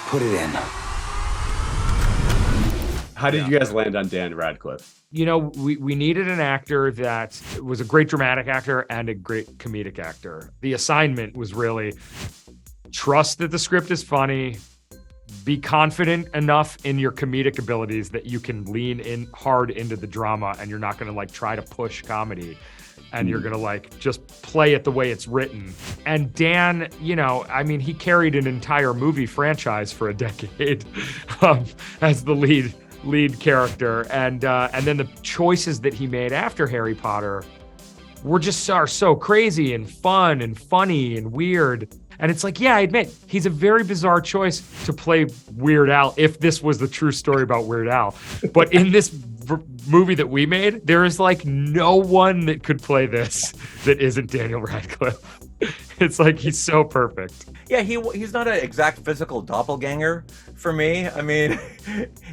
Put it in. How did you guys land on Dan Radcliffe? You know, we needed an actor that was a great dramatic actor and a great comedic actor. The assignment was really trust that the script is funny, be confident enough in your comedic abilities that you can lean in hard into the drama and you're not going to like try to push comedy and you're going to like just play it the way it's written. And Dan, you know, I mean, he carried an entire movie franchise for a decade as the lead character, and then the choices that he made after Harry Potter are so crazy and fun and funny and weird. And it's like, yeah, I admit he's a very bizarre choice to play Weird Al if this was the true story about Weird Al. But in this movie that we made, there is like no one that could play this that isn't Daniel Radcliffe. It's like he's so perfect. Yeah, he's not an exact physical doppelganger for me. I mean,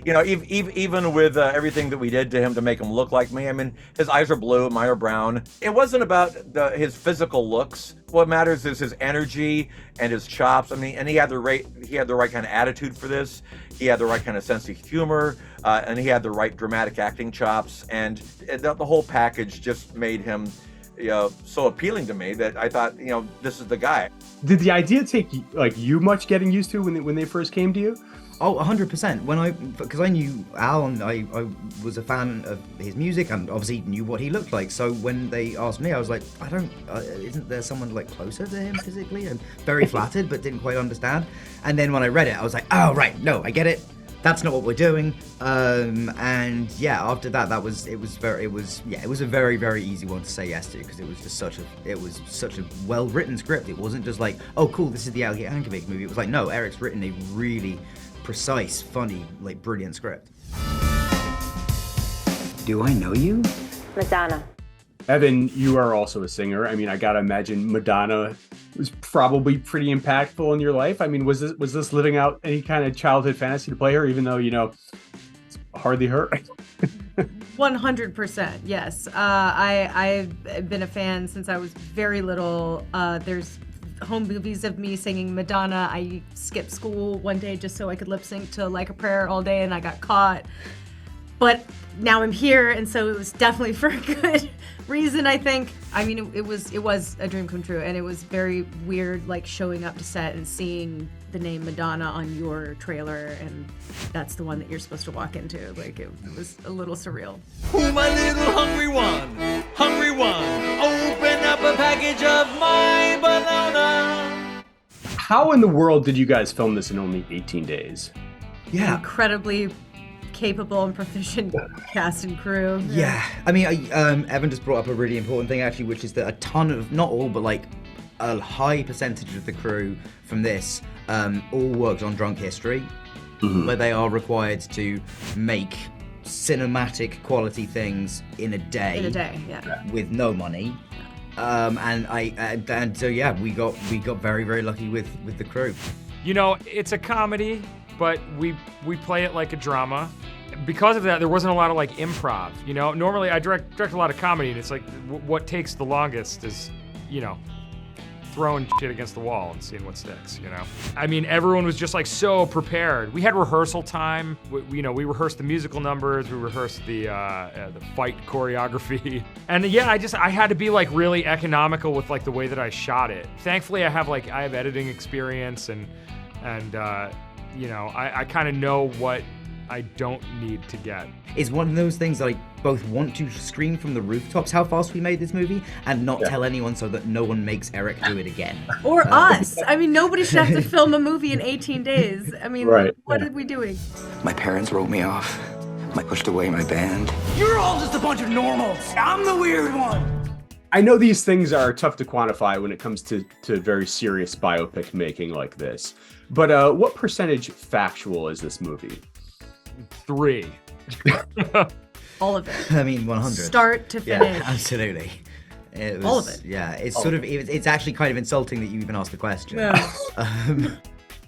you know, even with everything that we did to him to make him look like me, I mean, his eyes are blue, mine are brown. It wasn't about his physical looks. What matters is his energy and his chops. I mean, and he had the right kind of attitude for this. He had the right kind of sense of humor, and he had the right dramatic acting chops, and the whole package just made him, you know, so appealing to me that I thought, you know, this is the guy. Did the idea take like you much getting used to when they first came to you? Oh, 100%. Because I knew Al and I was a fan of his music and obviously knew what he looked like. So when they asked me, I was like, isn't there someone like closer to him physically? And very flattered, but didn't quite understand. And then when I read it, I was like, oh, right, no, I get it. That's not what we're doing. And yeah, after that, it was a very, very easy one to say yes to, because it was such a well-written script. It wasn't just like, oh, cool, this is the Eric Yankovic movie. It was like, no, Eric's written a really precise, funny, like brilliant script. Do I know you? Madonna. Evan, you are also a singer. I mean, I gotta imagine Madonna was probably pretty impactful in your life. I mean, was this living out any kind of childhood fantasy to play her, even though, you know, it's hardly her? 100%, yes. I've been a fan since I was very little. There's home movies of me singing Madonna. I skipped school one day just so I could lip sync to Like a Prayer all day, and I got caught. But now I'm here, and so it was definitely for a good reason, I think. I mean, it was a dream come true, and it was very weird, like showing up to set and seeing the name Madonna on your trailer, and that's the one that you're supposed to walk into. Like, it was a little surreal. Oh, my little hungry one, open up a package of my banana. How in the world did you guys film this in only 18 days? Yeah. Incredibly capable and proficient cast and crew. Yeah. I mean, Evan just brought up a really important thing, actually, which is that a ton of, not all, but like a high percentage of the crew from this all worked on Drunk History, where they are required to make cinematic quality things in a day. Yeah. With no money. And so yeah, we got very, very lucky with the crew. You know, it's a comedy, but we play it like a drama. Because of that, there wasn't a lot of like improv. You know, normally I direct a lot of comedy, and it's like what takes the longest is, you know, throwing shit against the wall and seeing what sticks. You know, I mean, everyone was just like so prepared. We had rehearsal time. We rehearsed the musical numbers. We rehearsed the fight choreography. And yeah, I had to be like really economical with like the way that I shot it. Thankfully, I have editing experience and you know, I kind of know what I don't need to get. It's one of those things that I both want to scream from the rooftops how fast we made this movie and not tell anyone so that no one makes Eric do it again. Or us. I mean, nobody should have to film a movie in 18 days. I mean, what are we doing? My parents wrote me off. I pushed away my band. You're all just a bunch of normals. I'm the weird one. I know these things are tough to quantify when it comes to very serious biopic making like this, but what percentage factual is this movie? 3. All of it. I mean, 100. Start to finish. Yeah, absolutely. All of it. Yeah, it's it's actually kind of insulting that you even asked the question. Yeah.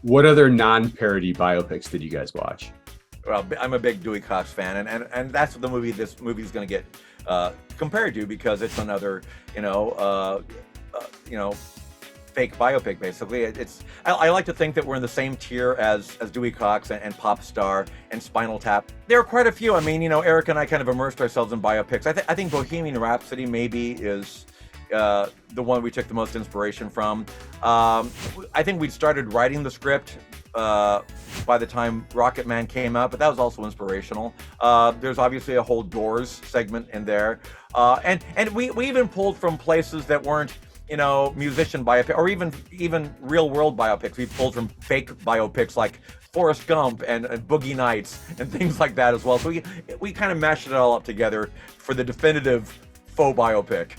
What other non-parody biopics did you guys watch? Well, I'm a big Dewey Cox fan, and that's what this movie is going to get fake biopic, basically. I like to think that we're in the same tier as Dewey Cox and Pop Star and Spinal Tap. There are quite a few. I mean, Eric and I kind of immersed ourselves in biopics. I think Bohemian Rhapsody maybe is the one we took the most inspiration from. I think we'd started writing the script by the time Rocket Man came out, but that was also inspirational. There's obviously a whole Doors segment in there. And we even pulled from places that weren't, musician biopic, or even real world biopics. We pulled from fake biopics like Forrest Gump and Boogie Nights and things like that as well. So we kind of mashed it all up together for the definitive faux biopic.